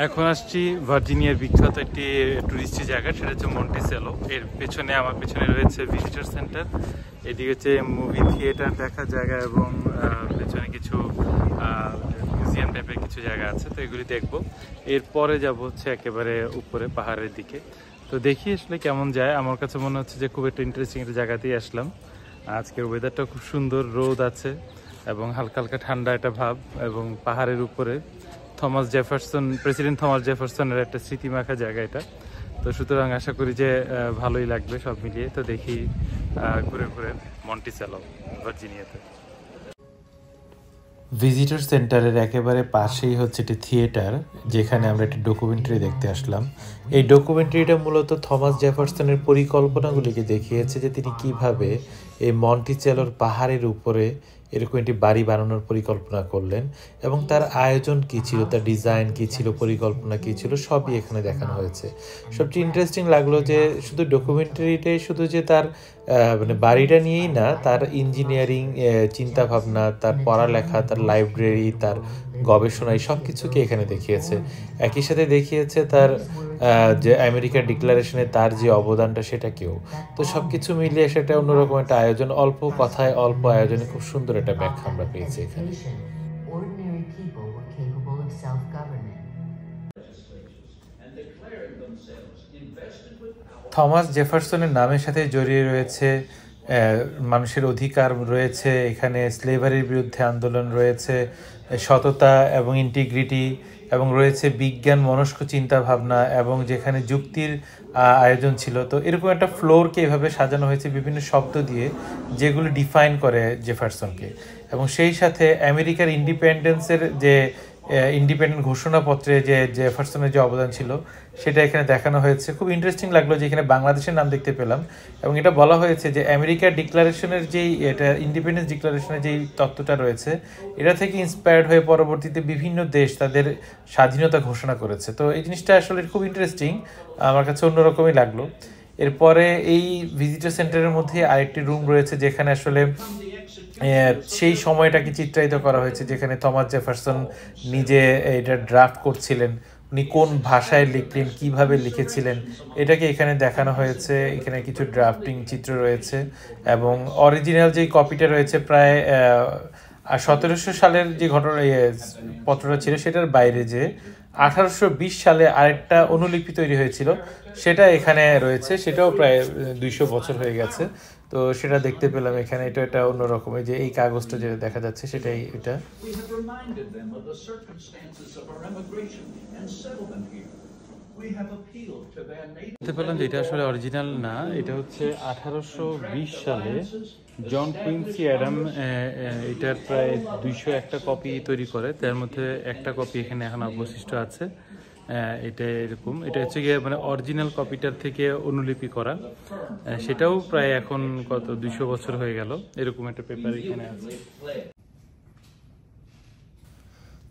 এখন আসছি ভার্জিনিয়ার বিখ্যাত একটি টুরিস্ট জায়গা, সেটা হচ্ছে মন্টিসেলো। এর পেছনে আমার পেছনে রয়েছে ভিজিটর সেন্টার, এদিকে হচ্ছে মুভি থিয়েটার দেখার জায়গা এবং পেছনে কিছু মিউজিয়াম টাইপের কিছু জায়গা আছে, তো এগুলি দেখবো। এরপরে যাব হচ্ছে একেবারে উপরে পাহাড়ের দিকে। তো দেখি আসলে কেমন যায়। আমার কাছে মনে হচ্ছে যে খুব একটা ইন্টারেস্টিং একটা জায়গাতেই আসলাম। আজকের ওয়েদারটা খুব সুন্দর, রোদ আছে এবং হালকা হালকা ঠান্ডা একটা ভাব, এবং পাহাড়ের উপরে প্রেসিডেন্ট থমাস জেফারসনের একটা স্মৃতিমাখা জায়গা এটা। তো সুতরাং আশা করি যে ভালোই লাগবে সব মিলিয়ে। তো দেখি ঘুরে ঘুরে মন্টিসেলো, ভার্জিনিয়াতে। ভিজিটর সেন্টারের একেবারে পাশেই হচ্ছে একটি থিয়েটার, যেখানে আমরা একটি ডকুমেন্টারি দেখতে আসলাম। এই ডকুমেন্টারিটা মূলত থমাস জেফারসনের পরিকল্পনাগুলিকে দেখিয়েছে, যে তিনি কিভাবে এই মন্টিসেলোর পাহাড়ের উপরে এরকম একটি বাড়ি বানানোর পরিকল্পনা করলেন, এবং তার আয়োজন কী ছিল, তার ডিজাইন কী ছিল, পরিকল্পনা কী ছিল, সবই এখানে দেখানো হয়েছে। সবচেয়ে ইন্টারেস্টিং লাগলো যে শুধু ডকুমেন্টারিটাই শুধু যে তার মানে বাড়িটা নিয়েই না, তার ইঞ্জিনিয়ারিং চিন্তাভাবনা, তার পড়ালেখা, তার লাইব্রেরি, তার গবেষণা, এই সব কিছুকে এখানে দেখিয়েছে। একই সাথে দেখিয়েছে তার যে আমেরিকার ডিক্লারেশনে তার যে অবদানটা, সেটাকেও। তো সব কিছু মিলিয়ে সেটা অন্যরকম একটা আয়োজন, অল্প কথায় অল্প আয়োজনে খুব সুন্দর একটা ব্যাখ্যা আমরা পেয়েছি এখানে। থমাস জেফারসনের নামের সাথে জড়িয়ে রয়েছে মানুষের অধিকার রয়েছে, এখানে স্লেভারির বিরুদ্ধে আন্দোলন রয়েছে, সততা এবং ইন্টিগ্রিটি, এবং রয়েছে বিজ্ঞান মনস্ক চিন্তা ভাবনা, এবং যেখানে যুক্তির আয়োজন ছিল। তো এরকম একটা ফ্লোরকে এভাবে সাজানো হয়েছে বিভিন্ন শব্দ দিয়ে, যেগুলো ডিফাইন করে জেফারসনকে। এবং সেই সাথে আমেরিকার ইন্ডিপেন্ডেন্সের যে ইন্ডিপেন্ডেন্ট ঘোষণাপত্রে যে জেফারসনের যে অবদান ছিল, সেটা এখানে দেখানো হয়েছে। খুব ইন্টারেস্টিং লাগলো যে এখানে বাংলাদেশের নাম দেখতে পেলাম, এবং এটা বলা হয়েছে যে আমেরিকার ডিক্লারেশনের যেই এটা ইন্ডিপেন্ডেন্স ডিক্লারেশনের যেই তত্ত্বটা রয়েছে, এটা থেকে ইন্সপায়ার্ড হয়ে পরবর্তীতে বিভিন্ন দেশ তাদের স্বাধীনতা ঘোষণা করেছে। তো এই জিনিসটা আসলে খুব ইন্টারেস্টিং, আমার কাছে অন্যরকমই লাগলো। এরপরে এই ভিজিটর সেন্টারের মধ্যে আরেকটি রুম রয়েছে, যেখানে আসলে সেই সময়টাকে চিত্রায়িত করা হয়েছে, যেখানে থমাস জেফারসন নিজে এটা ড্রাফট করছিলেন, উনি কোন ভাষায় লিখলেন, কিভাবে লিখেছিলেন, এটাকে এখানে দেখানো হয়েছে। এখানে কিছু ড্রাফটিং চিত্র রয়েছে, এবং অরিজিনাল যে কপিটা রয়েছে প্রায় 1700 সালের যে ঘটনা পত্রটা ছিল, সেটার বাইরে যে 1820 সালে আরেকটা অনুলিপি তৈরি হয়েছিল, সেটা এখানে রয়েছে। সেটাও প্রায় 200 বছর হয়ে গেছে। তো সেটা দেখতে পেলাম এখানে। এটা অন্যরকম, যে এই কাগজটা যেটা দেখা যাচ্ছে সেটাই এটা। দেখতে পেলাম যে এটা আসলে অরিজিনাল না, এটা হচ্ছে 1820 সালে জন কুইন্সি অ্যাডাম এটার প্রায় 201টা কপি তৈরি করে, তার মধ্যে একটা কপি এখানে এখন অবশিষ্ট আছে। এটা এরকম, এটা হচ্ছে গিয়ে মানে অরিজিনাল কপিটার থেকে অনুলিপি করা, সেটাও প্রায় এখন কত 200 বছর হয়ে গেল, এরকম একটা পেপার এখানে আছে।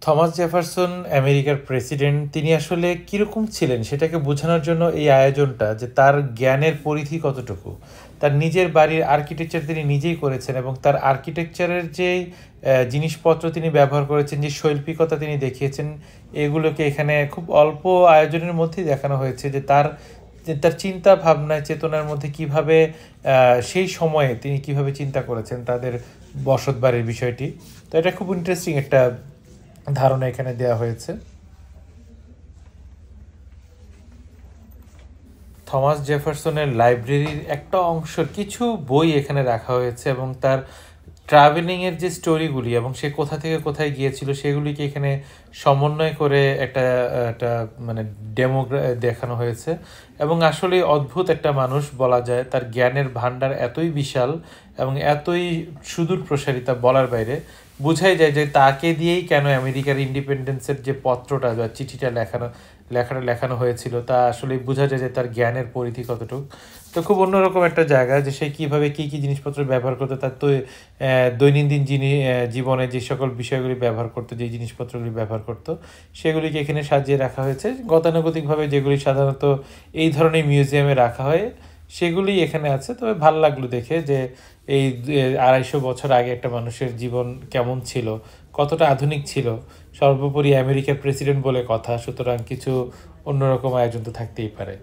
থমাস জেফারসন আমেরিকার প্রেসিডেন্ট, তিনি আসলে কীরকম ছিলেন সেটাকে বোঝানোর জন্য এই আয়োজনটা, যে তার জ্ঞানের পরিধি কতটুকু। তার নিজের বাড়ির আর্কিটেকচার তিনি নিজেই করেছেন, এবং তার আর্কিটেকচারের যে জিনিসপত্র তিনি ব্যবহার করেছেন, যে শৈল্পিকতা তিনি দেখিয়েছেন, এগুলোকে এখানে খুব অল্প আয়োজনের মধ্যেই দেখানো হয়েছে, যে তার চিন্তা ভাবনায় চেতনার মধ্যে কিভাবে সেই সময়ে তিনি কিভাবে চিন্তা করেছেন তাদের বসত বাড়ির বিষয়টি। তো এটা খুব ইন্টারেস্টিং একটা ধারণা এখানে দেওয়া হয়েছে। থমাস জেফারসনের লাইব্রেরির একটা অংশের কিছু বই এখানে রাখা হয়েছে, এবং তার ট্রাভেলিংয়ের যে স্টোরিগুলি এবং সে কোথা থেকে কোথায় গিয়েছিল, সেগুলিকে এখানে সমন্বয় করে একটা মানে ডেমো দেখানো হয়েছে। এবং আসলে অদ্ভুত একটা মানুষ বলা যায়, তার জ্ঞানের ভাণ্ডার এতই বিশাল এবং এতই সুদূর প্রসারিতা, বলার বাইরে। বোঝাই যায় যে তাকে দিয়েই কেন আমেরিকার ইন্ডিপেন্ডেন্সের যে পত্রটা বা চিঠিটা লেখানো হয়েছিল, তা আসলে বোঝা যায় যে তার জ্ঞানের পরিধি কতটুকু। তো খুব অন্যরকম একটা জায়গা, যে সে কীভাবে কী কী জিনিসপত্র ব্যবহার করতো, তার তো দৈনন্দিন জীবনে যে সকল বিষয়গুলি ব্যবহার করতো, যে জিনিসপত্রগুলি ব্যবহার করতো, সেগুলিকে এখানে সাজিয়ে রাখা হয়েছে গতানুগতিকভাবে, যেগুলি সাধারণত এই ধরনের মিউজিয়ামে রাখা হয়। সেগুলি এখানে আছে। তবে ভালো লাগলো দেখে যে এই 250 বছর আগে একটা মানুষের জীবন কেমন ছিল, কতটা আধুনিক ছিল। সর্বোপরি আমেরিকার প্রেসিডেন্ট বলে কথা, সুতরাং কিছু অন্যরকম আয়োজন তো থাকতেই পারে।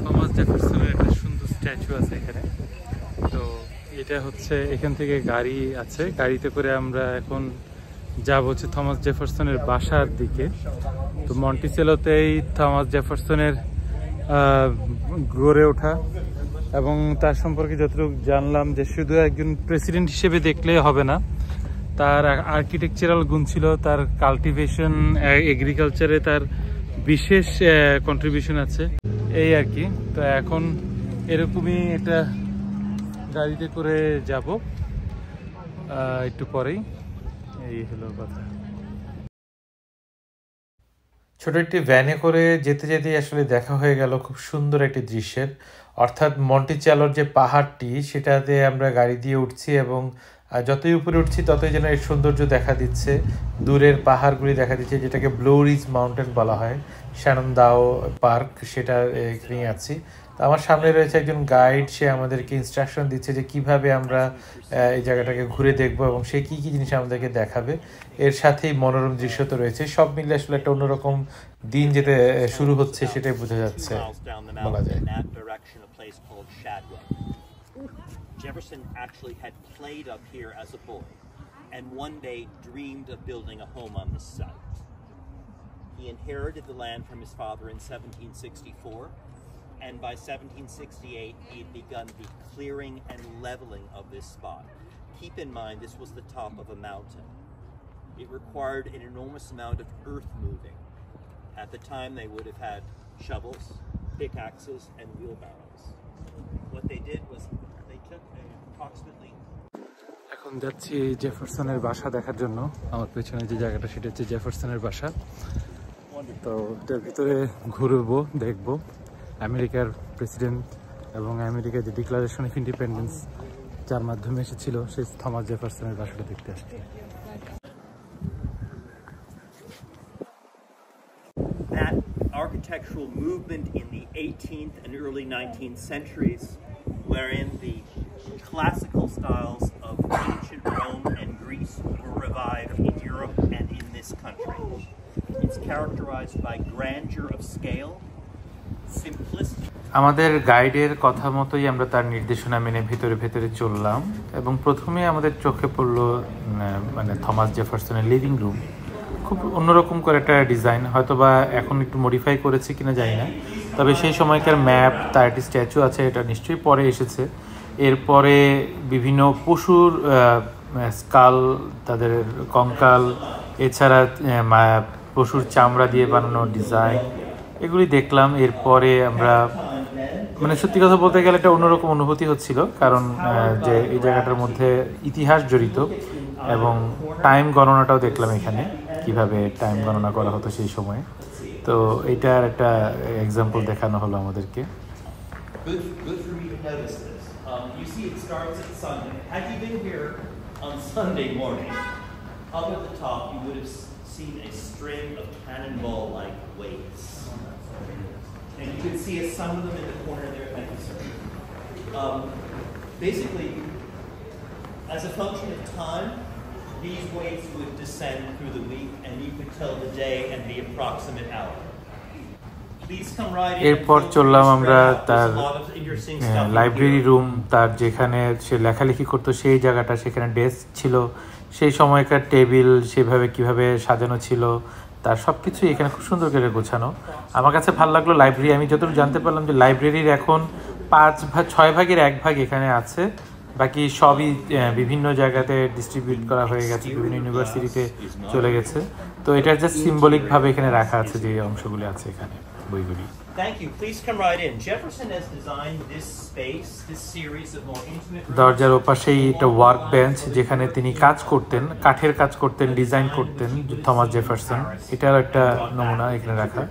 থমাস জেফারসনের একটা সুন্দর স্ট্যাচু আছে এখানে। তো এটা হচ্ছে এখান থেকে গাড়ি আছে, গাড়িতে করে আমরা এখন যাব হচ্ছে থমাস জেফারসনের বাসার দিকে। তো মন্টিসেলোতেই থমাস জেফারসনের গড়ে ওঠা, এবং তার সম্পর্কে যতটুকু জানলাম যে শুধু একজন প্রেসিডেন্ট হিসেবে দেখলে হবে না, তার আর্কিটেকচারাল গুণ ছিল, তার কাল্টিভেশন এগ্রিকালচারে তার বিশেষ কন্ট্রিবিউশন আছে এই আর কি। তো এখন এরকমই একটা গাড়িতে করে যাব একটু পরেই। এই হলো কথা। ছোট একটি ভ্যানে করে যেতে যেতে আসলে দেখা হয়ে গেল খুব সুন্দর একটি দৃশ্যের, অর্থাৎ মন্টিচেলোর যে পাহাড়টি সেটাতে আমরা গাড়ি দিয়ে উঠছি, এবং যতই উপরে উঠছি ততই যেন এর সৌন্দর্য দেখা দিচ্ছে, দূরের পাহাড়গুলি দেখা দিচ্ছে, যেটাকে ব্লু রিজ মাউন্টেন বলা হয়, শ্যাননদাও পার্ক, সেটা এখানেই আছি। তো আমার সামনে রয়েছে একজন গাইড, সে আমাদেরকে ইনস্ট্রাকশন দিচ্ছে যে কিভাবে আমরা এই জায়গাটাকে ঘুরে দেখবো এবং সে কী কী জিনিস আমাদেরকে দেখাবে। এর সাথেই মনোরম দৃশ্য তো রয়েছে, সব মিলে আসলে একটা অন্যরকম দিন যেতে শুরু হচ্ছে সেটাই বোঝা যাচ্ছে বলা যায়। Jefferson actually had played up here as a boy and one day dreamed of building a home on this site. He inherited the land from his father in 1764, and by 1768 he had begun the clearing and leveling of this spot. Keep in mind, this was the top of a mountain. It required an enormous amount of earth moving. At the time they would have had shovels, pickaxes and wheelbarrows. What they did was এখন যাচ্ছি জেফারসনের বাসা দেখার জন্য। আমার পেছনে যে জায়গাটা সেটা হচ্ছে জেফারসনের বাসা। তো এটার ভিতরে ঘুরবো, দেখবো আমেরিকার প্রেসিডেন্ট এবং আমেরিকার যে ডিক্লারেশন অফ ইন্ডিপেন্ডেন্স যার মাধ্যমে এসেছিল সেই থমাস জেফারসনের বাসাটা দেখতে আসছি। That architectural movement in the 18th and early 19th centuries, wherein the classical styles of ancient Rome and Greece were revived in Europe and in this country. It's characterized by grandeur of scale, simplicity. আমাদের গাইডের কথা মতোই আমরা তার নির্দেশনা মেনে ভেতরে ভেতরে চললাম, এবং প্রথমে আমাদের চোখে পড়লো মানে থমাস জেফারসনের লিভিং রুম। খুব অন্যরকম করে একটা ডিজাইন, হয়তো বা এখন একটু মডিফাই করেছে কিনা জানি না, তবে সেই সময়কার ম্যাপ, তার একটি স্ট্যাচু আছে, এটা নিশ্চয়ই পরে এসেছে। এরপরে বিভিন্ন পশুর স্কাল, তাদের কঙ্কাল, এছাড়া পশুর চামড়া দিয়ে বানানো ডিজাইন, এগুলি দেখলাম। এরপরে আমরা মানে সত্যি কথা বলতে গেলে একটা অন্যরকম অনুভূতি হচ্ছিল, কারণ যে এই জায়গাটার মধ্যে ইতিহাস জড়িত, এবং টাইম গণনাটাও দেখলাম এখানে, কিভাবে টাইম গণনা করা হতো সেই সময়ে। তো এইটার একটা এক্সাম্পল দেখানো হলো আমাদেরকে। You see, it starts at Sunday. Had you been here on Sunday morning, up at the top, you would have seen a string of cannonball-like weights. And you could see some of them in the corner there. Thank you, sir. Basically, as a function of time, these weights would descend through the week, and you could tell the day and the approximate hour. এরপর চললাম আমরা তার library room, তার যেখানে সে লেখালেখি করতো সেই জায়গাটা, সেখানে ডেস্ক ছিল, সেই সময়কার টেবিল সেভাবে কিভাবে সাজানো ছিল, তার সব কিছুই এখানে খুব সুন্দর করে গোছানো। আমার কাছে ভালো লাগলো লাইব্রেরি। আমি যতটুকু জানতে পারলাম যে লাইব্রেরির এখন 6 ভাগের 1 ভাগ এখানে আছে, বাকি সবই বিভিন্ন জায়গাতে ডিস্ট্রিবিউট করা হয়ে গেছে, বিভিন্ন ইউনিভার্সিটিতে চলে গেছে। তো এটা জাস্ট সিম্বলিকভাবে এখানে রাখা আছে যে অংশগুলি আছে এখানে বইগুলি। Thank you. Please come right in. Jefferson has designed this space, this series of more intimate. দরজার ওপাশেই একটা ওয়ার্ক বেঞ্চ, যেখানে তিনি কাজ করতেন, কাঠের কাজ করতেন, ডিজাইন করতেন থমাস জেফারসন। এটার একটা নমুনা এখানে রাখা।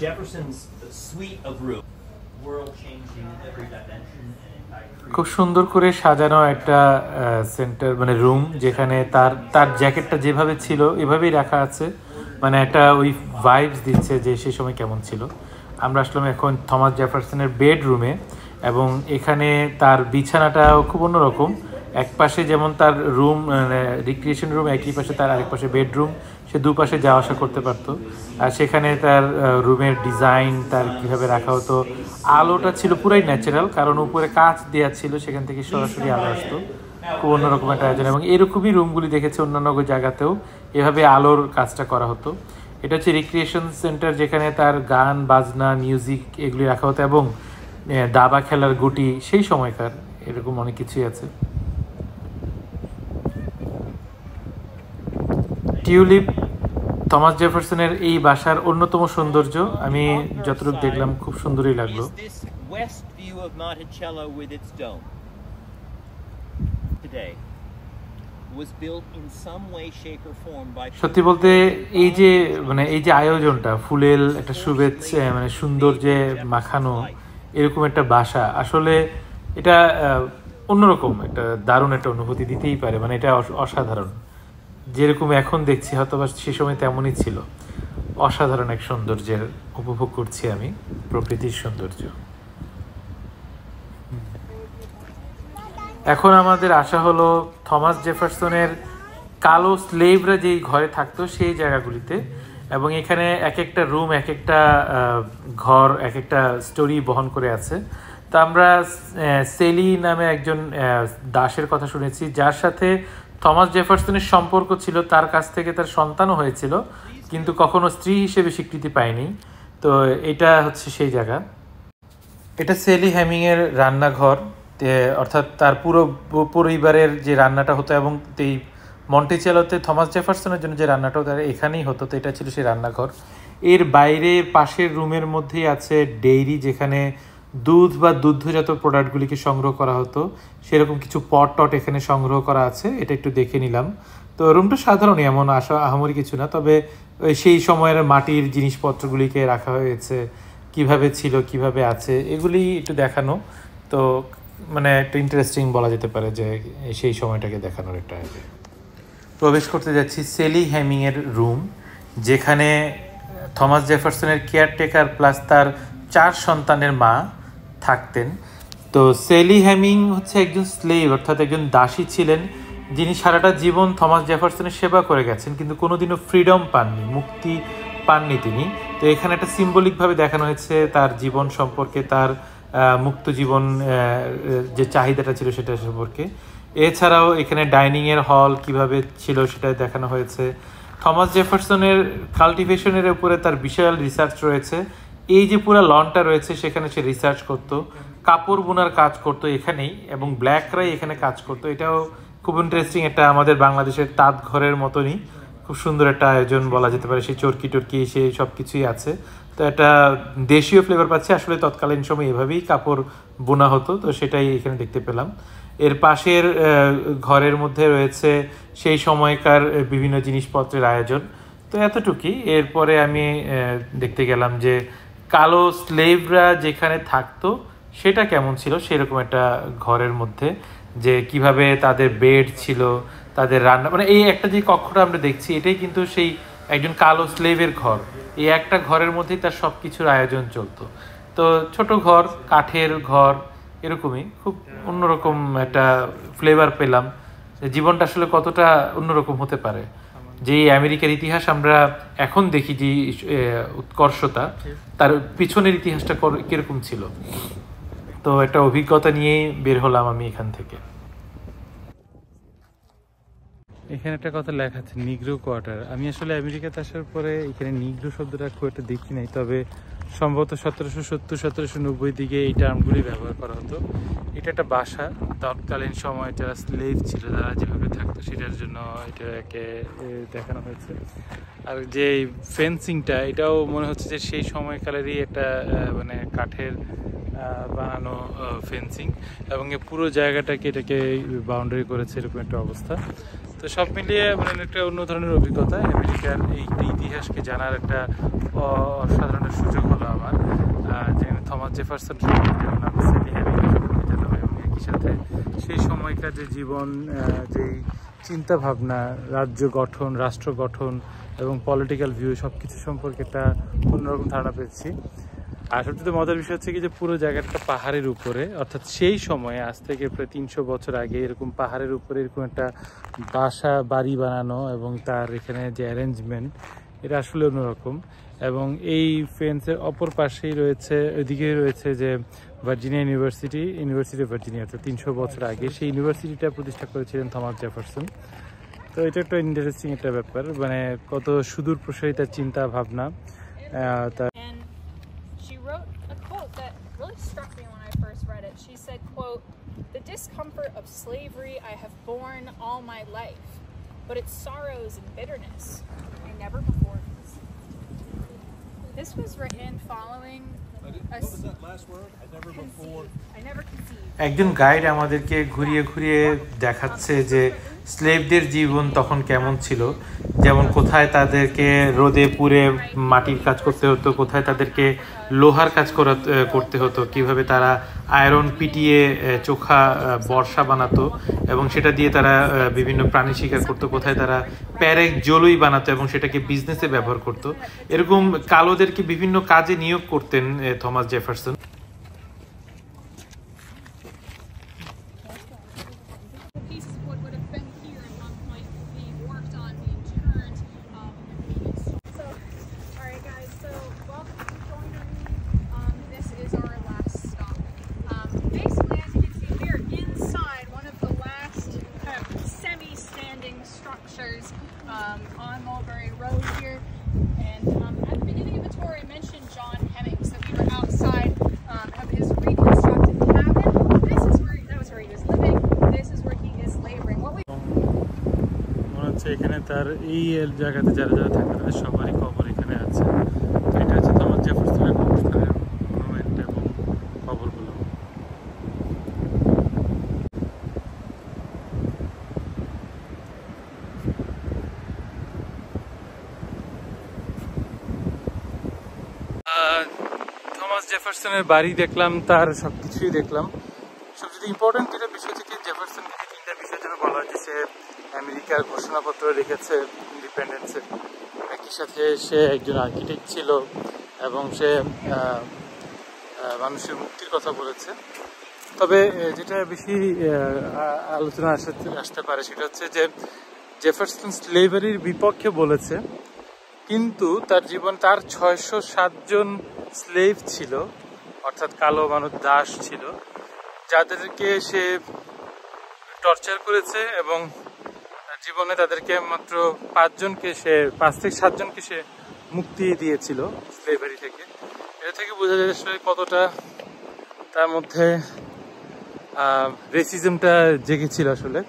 Jefferson's suite of rooms, world changing in every dimension and খুব সুন্দর করে সাজানো একটা সেন্টার মানে রুম, যেখানে তার জ্যাকেটটা যেভাবে ছিল এভাবেই রাখা আছে, মানে একটা ওই ভাইবস দিচ্ছে যে সেই সময় কেমন ছিল। আমরা আসলাম এখন থমাস জেফারসনের বেডরুমে, এবং এখানে তার বিছানাটাও খুব অন্যরকম। এক পাশে যেমন তার রুম মানে রিক্রিয়েশন রুম, একই পাশে তার আরেক পাশে বেডরুম, সে দুপাশে যাওয়া আসা করতে পারতো। আর সেখানে তার রুমের ডিজাইন, তার কীভাবে রাখা হতো, আলোটা ছিল পুরাই ন্যাচারাল, কারণ উপরে কাঁচ দেওয়া ছিল, সেখান থেকে সরাসরি আলো আসতো। খুব অন্যরকম একটা আয়োজন, এবং এরকমই রুমগুলি দেখেছে অন্যান্য জায়গাতেও, এভাবে আলোর কাজটা করা হতো। এটা হচ্ছে রিক্রিয়েশন সেন্টার, যেখানে তার গান বাজনা মিউজিক এগুলি রাখা হতো, এবং দাবা খেলার গুটি সেই সময়কার, এরকম অনেক কিছুই আছে। টিউলিপ থমাস জেফারসনের এই বাসার অন্যতম সৌন্দর্য, আমি যতটুকু দেখলাম খুব সুন্দরই লাগলো। west view of Monticello with its dome today was built in some way shape or form by সত্যি বলতে এই যে মানে এই যে আয়োজনটা, ফুলের একটা শুভেচ্ছা মানে সুন্দর যে মাখানো এরকম একটা বাসা, আসলে এটা অন্যরকম একটা দারুণ একটা অনুভূতি দিতেই পারে, মানে এটা অসাধারণ। যেরকম এখন দেখছি হয়তো বা সে সময় তেমনই ছিল, অসাধারণ এক সৌন্দর্যের উপভোগ করছি আমি, প্রকৃতির সৌন্দর্য। এখন আমাদের আশা হলো থমাস জেফারসনের কালো স্লেভরা যেই ঘরে থাকতো সেই জায়গাগুলিতে, এবং এখানে এক একটা রুম এক একটা ঘর এক একটা স্টোরি বহন করে আছে। তো আমরা সেলি নামে একজন দাসের কথা শুনেছি, যার সাথে থমাস জেফারসনের সম্পর্ক ছিল, তার কাছ থেকে তার সন্তানও হয়েছিল, কিন্তু কখনো স্ত্রী হিসেবে স্বীকৃতি পায়নি। তো এটা হচ্ছে সেই জায়গা। এটা সেলি হ্যামিংয়ের রান্নাঘর, অর্থাৎ তার পুরো পরিবারের যে রান্নাটা হতো, এবং এই মন্টিচেলোতে থমাস জেফারসনের জন্য যে রান্নাটা হতো এখানেই হতো। তো এটা ছিল সেই রান্নাঘর। এর বাইরে পাশের রুমের মধ্যেই আছে ডেইরি, যেখানে দুধ বা দুগ্ধজাত প্রোডাক্টগুলিকে সংগ্রহ করা হতো, সেরকম কিছু পট টট এখানে সংগ্রহ করা আছে, এটা একটু দেখে নিলাম। তো রুমটা সাধারণই, এমন আহামরি কিছু না, তবে সেই সময়ের মাটির জিনিসপত্রগুলিকে রাখা হয়েছে, কিভাবে ছিল কিভাবে আছে এগুলি একটু দেখানো। তো মানে একটা ইন্টারেস্টিং বলা যেতে পারে যে সেই সময়টাকে দেখানোর একটা আইডিয়া। প্রবেশ করতে যাচ্ছি সেলি হ্যামিংয়ের রুম, যেখানে থমাস জেফারসনের কেয়ারটেকার প্লাস তার 4 সন্তানের মা থাকতেন। তো সেলি হ্যামিং হচ্ছে একজন স্লেভ, অর্থাৎ একজন দাসী ছিলেন, যিনি সারাটা জীবন থমাস জেফারসনের সেবা করে গেছেন, কিন্তু কোনোদিনও ফ্রিডম পাননি, মুক্তি পাননি তিনি। তো এখানে একটা সিম্বলিকভাবে দেখানো হয়েছে তার জীবন সম্পর্কে, তার মুক্ত জীবন যে চাহিদাটা ছিল সেটা সম্পর্কে। এছাড়াও এখানে ডাইনিংয়ের হল কিভাবে ছিল সেটা দেখানো হয়েছে। থমাস জেফারসনের কাল্টিভেশনের উপরে তার বিশাল রিসার্চ রয়েছে। এই যে পুরো লনটা রয়েছে সেখানে সে রিসার্চ করতো, কাপড় বোনার কাজ করতো এখানেই, এবং ব্ল্যাকরাই এখানে কাজ করতো। এটাও খুব ইন্টারেস্টিং, একটা আমাদের বাংলাদেশের তাঁত ঘরের মতনই খুব সুন্দর একটা আয়োজন বলা যেতে পারে। সেই চরকি টরকি সেই সব কিছুই আছে। তো একটা দেশীয় ফ্লেভার পাচ্ছে, আসলে তৎকালীন সময় এভাবেই কাপড় বোনা হতো, তো সেটাই এখানে দেখতে পেলাম। এর পাশের ঘরের মধ্যে রয়েছে সেই সময়কার বিভিন্ন জিনিসপত্রের আয়োজন। তো এতটুকুই। এরপরে আমি দেখতে গেলাম যে কালো স্লেভরা যেখানে থাকতো সেটা কেমন ছিল, সেরকম একটা ঘরের মধ্যে যে কিভাবে তাদের বেড ছিল, তাদের রান্না, মানে এই একটা যে কক্ষটা আমরা দেখছি এটাই কিন্তু সেই একজন কালো স্লেভের ঘর। এই একটা ঘরের মধ্যেই তার সব কিছুর আয়োজন চলতো। তো ছোট ঘর, কাঠের ঘর, এরকমই খুব অন্যরকম একটা ফ্লেভার পেলাম, জীবনটা আসলে কতটা অন্যরকম হতে পারে। যে আমেরিকার ইতিহাস আমরা এখন দেখি যে উৎকর্ষতা, তার পিছনের ইতিহাসটা কিরকম ছিল। তো একটা অভিজ্ঞতা নিয়েই বের হলাম আমি এখান থেকে। এখানে একটা কথা লেখা আছে নিগ্রো কোয়ার্টার। আমি আসলে আমেরিকাতে আসার পরে এখানে নিগ্রো শব্দটা খুব একটা দেখি নাই, তবে সম্ভবত 1770-1790 দিকে এই টার্মগুলি ব্যবহার করা হতো। এটা একটা বাসা, তৎকালীন সময় যারা স্লেভ ছিল তারা যেভাবে থাকতো সেটার জন্য এটাকে দেখানো হয়েছে। আর যে ফেন্সিংটা, এটাও মনে হচ্ছে যে সেই সময়কালেরই একটা মানে কাঠের বানানো ফেন্সিং, এবং পুরো জায়গাটাকে এটাকে বাউন্ডারি করেছে, এরকম একটা অবস্থা। তো সব মিলিয়ে মানে একটা অন্য ধরনের অভিজ্ঞতা, আমেরিকার এই ইতিহাসকে জানার একটা অসাধারণ সুযোগ হলো আমার। যেখানে থমাস জেফারসন এবং একই সাথে সেই সময়কার যে জীবন, যেই চিন্তা ভাবনা, রাজ্য গঠন, রাষ্ট্র গঠন এবং পলিটিক্যাল ভিউ সব কিছু সম্পর্কে একটা অন্যরকম ধারণা পেয়েছি। আর সবচেয়ে মজার বিষয় হচ্ছে কি যে পুরো জায়গাটা পাহাড়ের উপরে, অর্থাৎ সেই সময়ে আজ থেকে প্রায় 300 বছর আগে এরকম পাহাড়ের উপরে এরকম একটা বাড়ি বানানো এবং তার এখানে যে অ্যারেঞ্জমেন্ট, এটা আসলে অন্যরকম। এবং এই ফেন্সের অপর পাশেই রয়েছে, ওইদিকে রয়েছে যে ভার্জিনিয়া ইউনিভার্সিটি অফ ভার্জিনিয়া, অর্থাৎ 300 বছর আগে সেই ইউনিভার্সিটিটা প্রতিষ্ঠা করেছিলেন থমাস জেফারসন। তো এটা একটা ইন্টারেস্টিং একটা ব্যাপার, মানে কত সুদূর প্রসারী তার চিন্তা ভাবনা। She wrote a quote that really struck me when I first read it. She said, quote, "The discomfort of slavery I have borne all my life, but its sorrows and bitterness I never before conceived." This was written following What was that last word? I never before. I never conceived. একজন guide আমাদেরকে ঘুরিয়ে ঘুরিয়ে দেখাচ্ছে যে স্লেভদের জীবন তখন কেমন ছিল, যেমন কোথায় তাদেরকে রোদে পুড়ে মাটির কাজ করতে হতো, কোথায় তাদেরকে লোহার কাজ করতে হতো, কিভাবে তারা আয়রন পিটিয়ে চোখা বর্ষা বানাতো এবং সেটা দিয়ে তারা বিভিন্ন প্রাণী শিকার করতো, কোথায় তারা প্যারেক জলই বানাতো এবং সেটাকে বিজনেসে ব্যবহার করতো। এরকম কালোদেরকে বিভিন্ন কাজে নিয়োগ করতেন Thomas Jefferson. On Mulberry Road here, and at the beginning of the tour I mentioned John Hemming, so we were outside of his reconstructed cabin. That was where he was living. This is where he is laboring. What we মনে হচ্ছে এখানে তার এই জায়গাতে যারা যারা থাকে তাদের সবারই কবর এখানে আছে। তো এটা হচ্ছে থমাস জেফারসনের কবরস্থানের মনুমেন্ট এবং কবরগুলো। থমাস জেফারসনের বাড়ি দেখলাম, তার সবকিছুই দেখলাম। সবচেয়ে ইম্পর্টেন্ট যেটা বিষয় হচ্ছে কি জেফারসনকে যে তিনটা বিষয় যেন বলা হয় যে সে আমেরিকার ঘোষণাপত্র লিখেছে ইন্ডিপেন্ডেন্সের, একই সাথে সে একজন আর্কিটেক্ট ছিল এবং সে মানুষের মুক্তির কথা বলেছে। তবে যেটা বেশি আলোচনা আসতে পারে সেটা হচ্ছে যে জেফারসন স্লেভারির বিপক্ষে বলেছে, কিন্তু তার জীবন তার 607 জন স্লেভ ছিল, অর্থাৎ কালো মানুষ দাস ছিল, যাদেরকে সে টর্চার করেছে এবং জীবনে তাদেরকে মাত্র 5 থেকে 7 জনকে সে মুক্তি দিয়েছিল স্লেভারি থেকে। এটা থেকে বোঝা যায় আসলে কতটা তার মধ্যে রেসিজমটা জেগেছিল আসলে,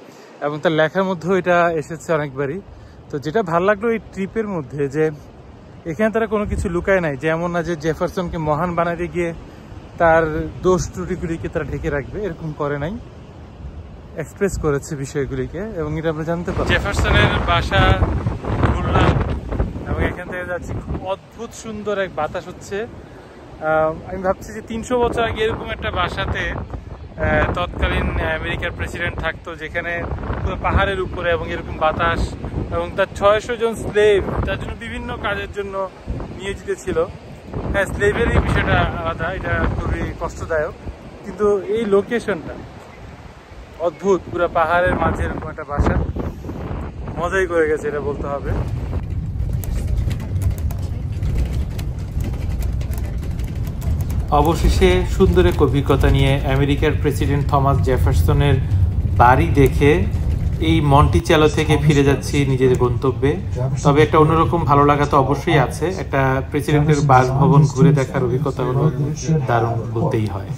এবং তার লেখার মধ্যেও এটা এসেছে অনেকবারই। তো যেটা ভালো লাগলো এই ট্রিপের মধ্যে যে এখানে তারা কোনো কিছু লুকায় নাই, যে এমন না যে জেফারসনকে মহান বানাতে গিয়ে তার দোষ ত্রুটিগুলিকে তারা ঢেকে রাখবে, এরকম করে নাই, এক্সপ্রেস করেছে বিষয়গুলিকে এবং এটা আমরা জানতে পারি। জেফারসনের বাসা ঘুরলাম এবং এখান থেকে যাচ্ছি, খুব অদ্ভুত সুন্দর এক বাতাস হচ্ছে। আমি ভাবছি যে 300 বছর আগে এরকম একটা বাসাতে তৎকালীন আমেরিকার প্রেসিডেন্ট থাকতো, যেখানে পুরো পাহাড়ের উপরে এবং এরকম বাতাস, এবং তার 600 জন স্লেভ তার জন্য বিভিন্ন কাজের জন্য নিয়োজিত ছিল। হ্যাঁ, স্লেভের এই বিষয়টা আলাদা, এটা খুবই কষ্টদায়ক, কিন্তু এই লোকেশনটা অদ্ভুত, পুরো পাহাড়ের মাঝে এরকম একটা বাসা, মজাই করে গেছে এটা বলতে হবে। অবশেষে সুন্দর এক অভিজ্ঞতা নিয়ে আমেরিকার প্রেসিডেন্ট থমাস জেফারসনের বাড়ি দেখে এই মন্টিচেলো থেকে ফিরে যাচ্ছি নিজের গন্তব্যে। তবে একটা অন্যরকম ভালো লাগা তো অবশ্যই আছে, একটা প্রেসিডেন্টের বাসভবন ঘুরে দেখার অভিজ্ঞতা হলো দারুণ বলতেই হয়।